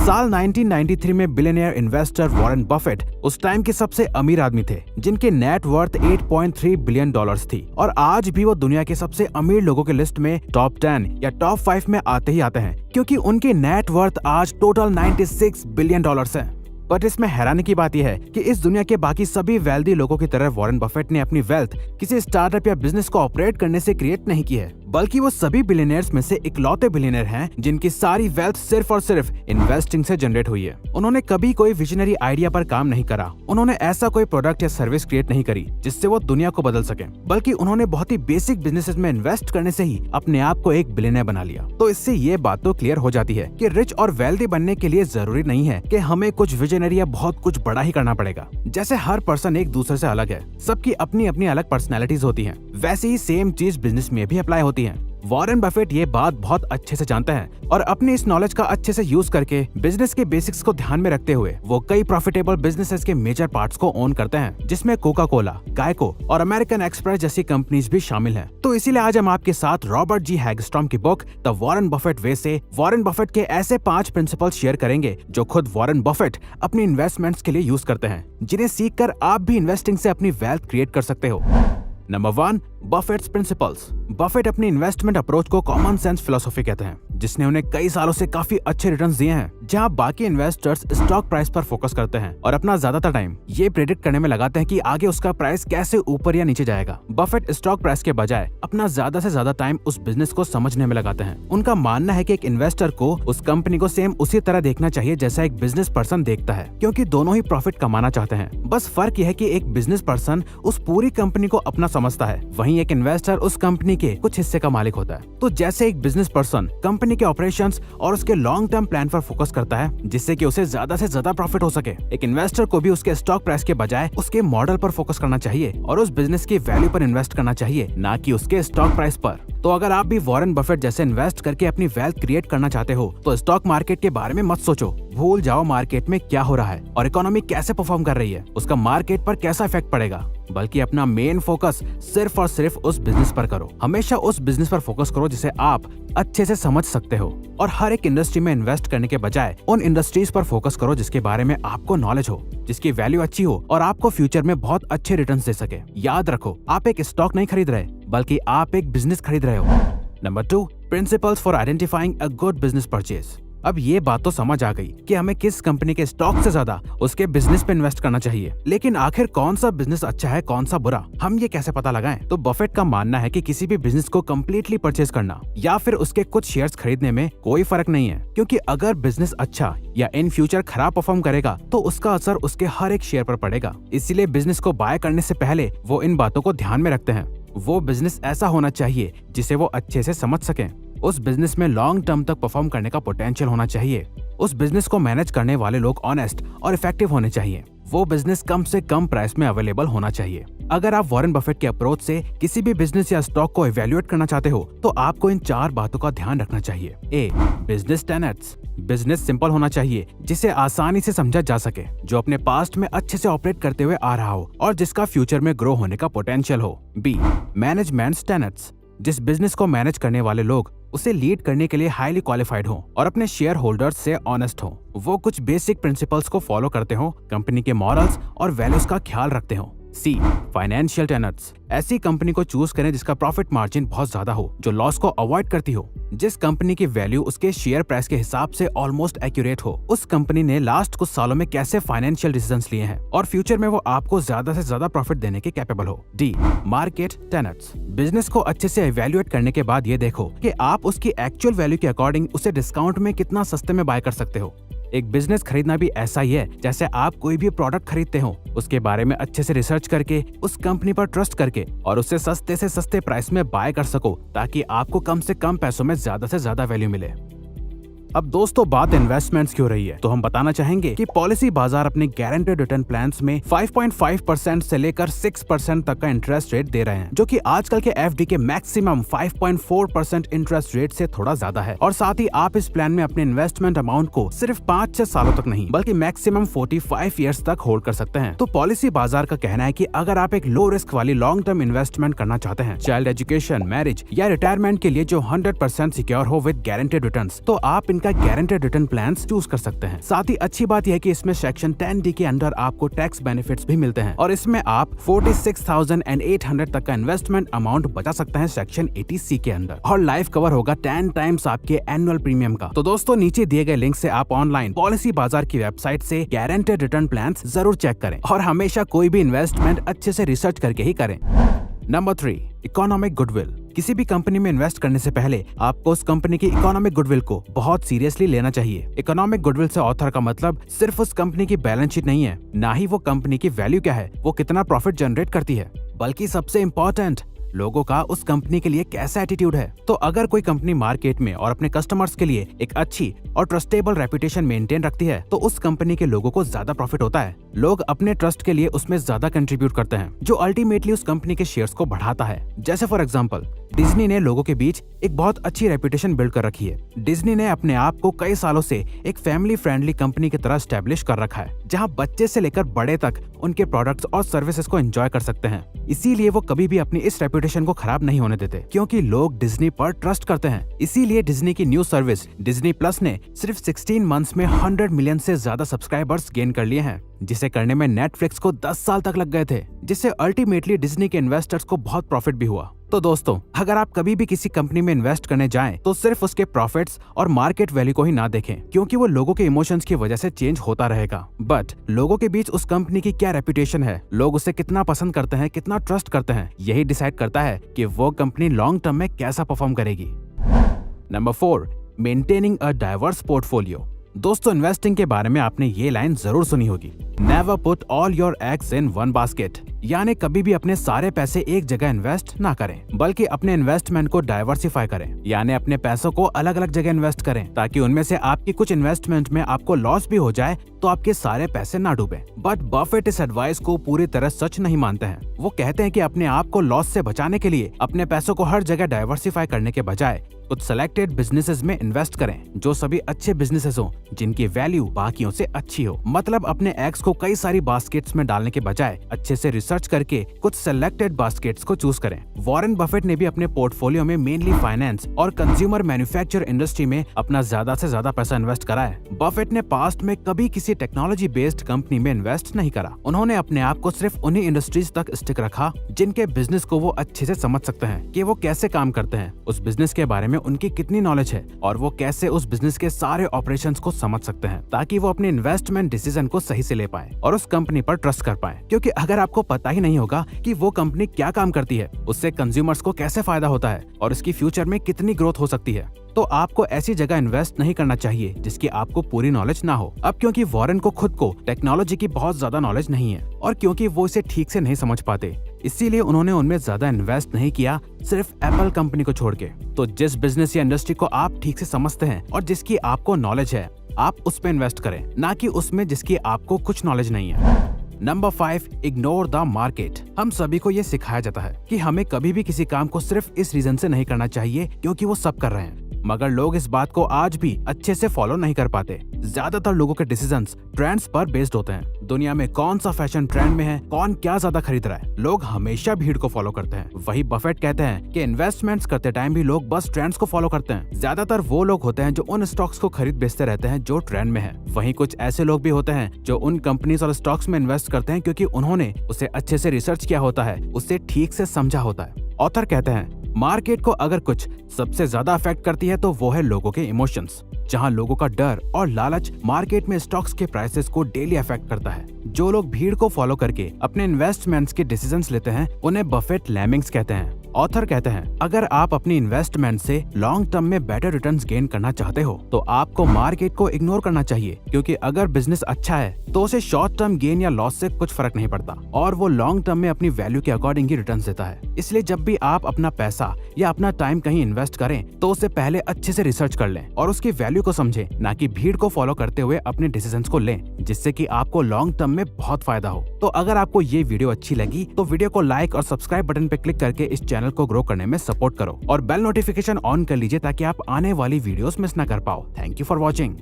साल 1993 में billionaire investor Warren Buffett उस टाइम के सबसे अमीर आदमी थे, जिनकी नेट वर्थ 8.3 बिलियन डॉलर्स थी और आज भी वो दुनिया के सबसे अमीर लोगों के लिस्ट में टॉप 10 या टॉप 5 में आते ही आते हैं, क्योंकि उनकी नेट वर्थ आज टोटल 96 बिलियन डॉलर्स है। बट इसमें हैरानी की बात यह है कि इस दुनिया के बाकी सभी वेल्दी लोगों की तरह वॉरेन बफेट ने अपनी वेल्थ किसी स्टार्टअप या बिजनेस को ऑपरेट करने से क्रिएट नहीं की है, बल्कि वो सभी बिलियनियर्स में से इकलौते बिलियनियर हैं जिनकी सारी वेल्थ सिर्फ और सिर्फ इन्वेस्टिंग से जनरेट हुई है। उन्होंने कभी कोई विजनरी आइडिया पर काम नहीं करा, उन्होंने ऐसा कोई प्रोडक्ट या सर्विस क्रिएट नहीं करी जिससे वो दुनिया को बदल सके, बल्कि उन्होंने बहुत ही बेसिक बिजनेसेस में इन्वेस्ट करने से ही अपने आप को एक बिलियनियर बना लिया। तो इससे ये बात तो क्लियर हो जाती है कि रिच और वेल्दी बनने के लिए जरूरी नहीं है कि हमें कुछ विजनरी या बहुत कुछ बड़ा ही करना पड़ेगा। जैसे हर पर्सन एक दूसरे से अलग है, सबकी अपनी अपनी अलग पर्सनैलिटीज होती हैं, वैसे ही सेम चीज बिजनेस में भी अप्लाई होती है। वॉरेन बफेट ये बात बहुत अच्छे से जानते हैं और अपनी इस नॉलेज का अच्छे से यूज करके बिजनेस के बेसिक्स को ध्यान में रखते हुए वो कई प्रॉफिटेबल बिजनेसेस के मेजर पार्ट्स को ओन करते हैं, जिसमें कोका कोला, गायको और अमेरिकन एक्सप्रेस जैसी कंपनीज भी शामिल हैं। तो इसीलिए आज हम आपके साथ रॉबर्ट जी हैगस्ट्रॉम की बुक द वॉरेन बफेट वे से वॉरेन बफेट के ऐसे 5 प्रिंसिपल शेयर करेंगे जो खुद वॉरेन बफेट अपनी इन्वेस्टमेंट्स के लिए यूज करते हैं, जिन्हें सीखकर आप भी इन्वेस्टिंग से अपनी वेल्थ क्रिएट कर सकते हो। Number 1, Buffett's principles. बफेट अपनी इन्वेस्टमेंट अप्रोच को कॉमन सेंस फिलोसॉफी कहते हैं, जिसने उन्हें कई सालों से काफी अच्छे रिटर्न्स दिए हैं। जहां बाकी इन्वेस्टर्स स्टॉक प्राइस पर फोकस करते हैं और अपना ज्यादातर टाइम ये प्रेडिक्ट करने में लगाते हैं कि आगे उसका प्राइस कैसे ऊपर या नीचे जाएगा, बफेट स्टॉक प्राइस के बजाय अपना ज्यादा से ज्यादा टाइम उस बिजनेस को समझने में लगाते हैं। उनका मानना है कि एक इन्वेस्टर को उस कंपनी को सेम उसी तरह देखना चाहिए जैसा एक बिजनेस पर्सन देखता है, क्योंकि दोनों ही प्रॉफिट कमाना चाहते हैं। बस फर्क यह है कि एक बिजनेस पर्सन उस पूरी कंपनी को अपना समझता है, वहीं एक इन्वेस्टर उस कंपनी के कुछ हिस्से का मालिक होता है। तो जैसे एक बिजनेस पर्सन कंपनी के ऑपरेशंस और उसके लॉन्ग टर्म प्लान पर फोकस करता है जिससे कि उसे ज्यादा से ज्यादा प्रॉफिट हो सके, एक इन्वेस्टर को भी उसके स्टॉक प्राइस के बजाय उसके मॉडल पर फोकस करना चाहिए और उस बिजनेस की वैल्यू पर इन्वेस्ट करना चाहिए, ना कि उसके स्टॉक प्राइस पर। तो अगर आप भी वॉरेन बफेट जैसे इन्वेस्ट करके अपनी वेल्थ क्रिएट करना चाहते हो तो स्टॉक मार्केट के बारे में मत सोचो, भूल जाओ मार्केट में क्या हो रहा है और इकोनॉमी कैसे परफॉर्म कर रही है, उसका मार्केट पर कैसा इफेक्ट पड़ेगा, बल्कि अपना मेन फोकस सिर्फ और सिर्फ उस बिजनेस पर करो। हमेशा उस बिजनेस पर फोकस करो जिसे आप अच्छे से समझ सकते हो और हर एक इंडस्ट्री में इन्वेस्ट करने के बजाय उन इंडस्ट्रीज पर फोकस करो जिसके बारे में आपको नॉलेज हो, जिसकी वैल्यू अच्छी हो और आपको फ्यूचर में बहुत अच्छे रिटर्न्स दे सके। याद रखो, आप एक स्टॉक नहीं खरीद रहे, बल्कि आप एक बिजनेस खरीद रहे हो। Number 2, principles for identifying a good business purchase. अब ये बात तो समझ आ गई कि हमें किस कंपनी के स्टॉक से ज्यादा उसके बिजनेस पे इन्वेस्ट करना चाहिए, लेकिन आखिर कौन सा बिजनेस अच्छा है कौन सा बुरा, हम ये कैसे पता लगाएं? तो बफेट का मानना है कि किसी भी बिजनेस को कम्प्लीटली परचेज करना या फिर उसके कुछ शेयर्स खरीदने में कोई फर्क नहीं है, क्योंकि अगर बिजनेस अच्छा या इन फ्यूचर खराब परफॉर्म करेगा तो उसका असर उसके हर एक शेयर पर पड़ेगा। इसीलिए बिजनेस को बाय करने से पहले वो इन बातों को ध्यान में रखते हैं। वो बिजनेस ऐसा होना चाहिए जिसे वो अच्छे से समझ सकें, उस बिजनेस में लॉन्ग टर्म तक परफॉर्म करने का पोटेंशियल होना चाहिए, उस बिजनेस को मैनेज करने वाले लोग ऑनेस्ट और इफेक्टिव होने चाहिए, वो बिजनेस कम से कम प्राइस में अवेलेबल होना चाहिए। अगर आप वॉरेन बफेट के अप्रोच से किसी भी बिजनेस या स्टॉक को इवैल्यूएट करना चाहते हो तो आपको इन 4 बातों का ध्यान रखना चाहिए। ए, बिजनेस टेनेट्स। बिजनेस सिंपल होना चाहिए जिसे आसानी से समझा जा सके, जो अपने पास्ट में अच्छे से ऑपरेट करते हुए आ रहा हो और जिसका फ्यूचर में ग्रो होने का पोटेंशियल हो। B, management tenets. जिस बिजनेस को मैनेज करने वाले लोग उसे लीड करने के लिए हाईली क्वालिफाइड हो और अपने शेयर होल्डर्स से ऑनेस्ट हो, वो कुछ बेसिक प्रिंसिपल्स को फॉलो करते हो, कंपनी के मॉरल्स और वैल्यूज का ख्याल रखते हो। सी, फाइनेंशियल टेनेट्स। ऐसी कंपनी को चूज करें जिसका प्रॉफिट मार्जिन बहुत ज्यादा हो, जो लॉस को अवॉइड करती हो, जिस कंपनी की वैल्यू उसके शेयर प्राइस के हिसाब से ऑलमोस्ट एक्यूरेट हो, उस कंपनी ने लास्ट कुछ सालों में कैसे फाइनेंशियल डिसीजंस लिए हैं और फ्यूचर में वो आपको ज्यादा से ज्यादा प्रॉफिट देने के कैपेबल हो। D, market tenets. बिजनेस को अच्छे से इवैल्यूएट करने के बाद ये देखो कि आप उसकी एक्चुअल वैल्यू के अकॉर्डिंग उसे डिस्काउंट में कितना सस्ते में बाय कर सकते हो। एक बिजनेस खरीदना भी ऐसा ही है जैसे आप कोई भी प्रोडक्ट खरीदते हो, उसके बारे में अच्छे से रिसर्च करके, उस कंपनी पर ट्रस्ट करके और उससे सस्ते से सस्ते प्राइस में बाय कर सको, ताकि आपको कम से कम पैसों में ज्यादा से ज्यादा वैल्यू मिले। अब दोस्तों बात इन्वेस्टमेंट्स की हो रही है तो हम बताना चाहेंगे कि पॉलिसी बाजार अपने गारंटेड रिटर्न प्लान्स में 5.5% से लेकर 6% तक का इंटरेस्ट रेट दे रहे हैं, जो कि आजकल के एफडी के मैक्सिमम 5.4% इंटरेस्ट रेट से थोड़ा ज्यादा है। और साथ ही आप इस प्लान में अपने इन्वेस्टमेंट अमाउंट को सिर्फ 5-6 सालों तक नहीं बल्कि मैक्सिमम 45 ईयर्स तक होल्ड कर सकते हैं। तो पॉलिसी बाजार का कहना है कि अगर आप एक लो रिस्क वाली लॉन्ग टर्म इन्वेस्टमेंट करना चाहते हैं, चाइल्ड एजुकेशन, मैरिज या रिटायरमेंट के लिए जो 100% सिक्योर हो विद गारंटेड रिटर्न्स, तो आप इनका का गारंटेड रिटर्न प्लान चूज कर सकते हैं। साथ ही अच्छी बात यह कि इसमें सेक्शन 10D के अंडर आपको टैक्स बेनिफिट्स भी मिलते हैं और इसमें आप 46,800 तक का इन्वेस्टमेंट अमाउंट बचा सकते हैं सेक्शन 80C के अंदर, और लाइफ कवर होगा 10 टाइम्स आपके एनुअल प्रीमियम का। तो दोस्तों नीचे दिए गए लिंक से आप ऑनलाइन पॉलिसी बाजार की वेबसाइट से गारंटेड रिटर्न प्लान जरूर चेक करें और हमेशा कोई भी इन्वेस्टमेंट अच्छे से रिसर्च करके ही करें। Number 3, economic goodwill. किसी भी कंपनी में इन्वेस्ट करने से पहले आपको उस कंपनी की इकोनॉमिक गुडविल को बहुत सीरियसली लेना चाहिए। इकोनॉमिक गुडविल से ऑथर का मतलब सिर्फ उस कंपनी की बैलेंस शीट नहीं है, ना ही वो कंपनी की वैल्यू क्या है, वो कितना प्रॉफिट जनरेट करती है, बल्कि सबसे इम्पोर्टेंट लोगों का उस कंपनी के लिए कैसा एटीट्यूड है। तो अगर कोई कंपनी मार्केट में और अपने कस्टमर्स के लिए एक अच्छी और ट्रस्टेबल रेपुटेशन मेंटेन रखती है तो उस कंपनी के लोगों को ज्यादा प्रॉफिट होता है। लोग अपने ट्रस्ट के लिए उसमें ज्यादा कंट्रीब्यूट करते हैं, जो अल्टीमेटली उस कंपनी के शेयर्स को बढ़ाता है। जैसे फॉर एग्जांपल डिज्नी ने लोगों के बीच एक बहुत अच्छी रेपुटेशन बिल्ड कर रखी है। डिज्नी ने अपने आप को कई सालों से एक फैमिली फ्रेंडली कंपनी की तरह एस्टेब्लिश कर रखा है, जहां बच्चे से लेकर बड़े तक उनके प्रोडक्ट्स और सर्विसेज को एंजॉय कर सकते हैं। इसीलिए वो कभी भी अपनी इस रेपुटेशन को खराब नहीं होने देते, क्योंकि लोग डिज्नी पर ट्रस्ट करते हैं। इसीलिए डिज्नी की न्यू सर्विस डिज्नी प्लस ने सिर्फ 16 मंथ्स में 100 मिलियन से ज्यादा सब्सक्राइबर्स गेन कर लिए हैं, जिसे करने में नेटफ्लिक्स को 10 साल तक लग गए थे, जिससे अल्टीमेटली डिज्नी के इन्वेस्टर्स को बहुत प्रॉफिट भी हुआ। तो दोस्तों, अगर आप कभी भी किसी कंपनी में इन्वेस्ट करने जाएं, तो सिर्फ उसके प्रॉफिट्स और मार्केट वैल्यू को ही ना देखें, क्योंकि वो लोगों के इमोशंस की वजह से चेंज होता रहेगा। बट लोगों के बीच उस कंपनी की क्या रेपुटेशन है, लोग उसे कितना पसंद करते हैं, कितना ट्रस्ट करते हैं, यही डिसाइड करता है कि वो कंपनी लॉन्ग टर्म में कैसा परफॉर्म करेगी। Number 4, maintaining a diverse portfolio. दोस्तों, इन्वेस्टिंग के बारे में आपने ये लाइन जरूर सुनी होगी, never put all your eggs in one basket. यानी कभी भी अपने सारे पैसे एक जगह इन्वेस्ट ना करें, बल्कि अपने इन्वेस्टमेंट को डाइवर्सिफाई करें। यानी अपने पैसों को अलग अलग जगह इन्वेस्ट करें, ताकि उनमें से आपकी कुछ इन्वेस्टमेंट में आपको लॉस भी हो जाए तो आपके सारे पैसे ना डूबे। बट बफेट इस एडवाइस को पूरी तरह सच नहीं मानते हैं। वो कहते हैं कि अपने आप को लॉस से बचाने के लिए अपने पैसों को हर जगह डाइवर्सिफाई करने के बजाय कुछ सिलेक्टेड बिजनेसेस में इन्वेस्ट करें, जो सभी अच्छे बिजनेसेस हो, जिनकी वैल्यू बाकियों से अच्छी हो। मतलब अपने एग्स को कई सारी बास्केट्स में डालने के बजाय अच्छे से रिसर्च करके कुछ सिलेक्टेड बास्केट्स को चूज करें। वॉरेन बफेट ने भी अपने पोर्टफोलियो में मेनली फाइनेंस और कंज्यूमर मैन्युफैक्चर इंडस्ट्री में अपना ज्यादा से ज्यादा पैसा इन्वेस्ट करा है। बफेट ने पास्ट में कभी किसी टेक्नोलॉजी बेस्ड कंपनी में इन्वेस्ट नहीं करा। उन्होंने अपने आप को सिर्फ उन्हीं इंडस्ट्रीज तक स्टिक रखा जिनके बिजनेस को वो अच्छे से समझ सकते हैं कि वो कैसे काम करते हैं, उस बिजनेस के बारे में उनकी कितनी नॉलेज है और वो कैसे उस बिजनेस के सारे ऑपरेशंस को समझ सकते हैं, ताकि वो अपने इन्वेस्टमेंट डिसीजन को सही से ले पाए और उस कंपनी पर ट्रस्ट कर पाए। क्योंकि अगर आपको पता ही नहीं होगा कि वो कंपनी क्या काम करती है, उससे कंज्यूमर्स को कैसे फायदा होता है और इसकी फ्यूचर में कितनी ग्रोथ हो सकती है, तो आपको ऐसी जगह इन्वेस्ट नहीं करना चाहिए जिसकी आपको पूरी नॉलेज ना हो। अब क्योंकि वॉरेन को खुद को टेक्नोलॉजी की बहुत ज्यादा नॉलेज नहीं है और क्योंकि वो इसे ठीक से नहीं समझ पाते, इसीलिए उन्होंने उनमें ज्यादा इन्वेस्ट नहीं किया, सिर्फ एप्पल कंपनी को छोड़ के। तो जिस बिजनेस या इंडस्ट्री को आप ठीक से समझते हैं और जिसकी आपको नॉलेज है, आप उस पे इन्वेस्ट करें, ना कि उसमें जिसकी आपको कुछ नॉलेज नहीं है। Number 5, ignore the market. हम सभी को ये सिखाया जाता है कि हमें कभी भी किसी काम को सिर्फ इस रीजन से नहीं करना चाहिए क्योंकि वो सब कर रहे हैं, मगर लोग इस बात को आज भी अच्छे से फॉलो नहीं कर पाते। ज्यादातर लोगों के डिसीजंस ट्रेंड्स पर बेस्ड होते हैं। दुनिया में कौन सा फैशन ट्रेंड में है, कौन क्या ज्यादा खरीद रहा है, लोग हमेशा भीड़ को फॉलो करते हैं। वही बफेट कहते हैं कि इन्वेस्टमेंट्स करते टाइम भी लोग बस ट्रेंड्स को फॉलो करते हैं। ज्यादातर वो लोग होते हैं जो उन स्टॉक्स को खरीद बेचते रहते हैं जो ट्रेंड में है। वहीं कुछ ऐसे लोग भी होते हैं जो उन कंपनीज और स्टॉक्स में इन्वेस्ट करते हैं क्योंकि उन्होंने उसे अच्छे से रिसर्च किया होता है, उसे ठीक से समझा होता है। ऑथर कहते हैं, मार्केट को अगर कुछ सबसे ज्यादा अफेक्ट करती है तो वो है लोगों के इमोशंस। जहां लोगों का डर और लालच मार्केट में स्टॉक्स के प्राइसेस को डेली अफेक्ट करता है। जो लोग भीड़ को फॉलो करके अपने इन्वेस्टमेंट्स के डिसीजंस लेते हैं, उन्हें बफेट लैमिंग्स कहते हैं। ऑथर कहते हैं, अगर आप अपनी इन्वेस्टमेंट से लॉन्ग टर्म में बेटर रिटर्न्स गेन करना चाहते हो तो आपको मार्केट को इग्नोर करना चाहिए, क्योंकि अगर बिजनेस अच्छा है तो उसे शॉर्ट टर्म गेन या लॉस से कुछ फर्क नहीं पड़ता और वो लॉन्ग टर्म में अपनी वैल्यू के अकॉर्डिंग ही रिटर्न्स देता है। इसलिए जब भी आप अपना पैसा या अपना टाइम कहीं इन्वेस्ट करें तो उसे पहले अच्छे से रिसर्च कर लें और उसकी वैल्यू को समझें, ना कि भीड़ को फॉलो करते हुए अपने डिसीजंस को लें, जिससे कि आपको लॉन्ग टर्म में बहुत फायदा हो। तो अगर आपको ये वीडियो अच्छी लगी तो वीडियो को लाइक और सब्सक्राइब बटन पे क्लिक करके इस चैनल को ग्रो करने में सपोर्ट करो और बेल नोटिफिकेशन ऑन कर लीजिए ताकि आप आने वाली वीडियोस मिस ना कर पाओ। Thank you for watching.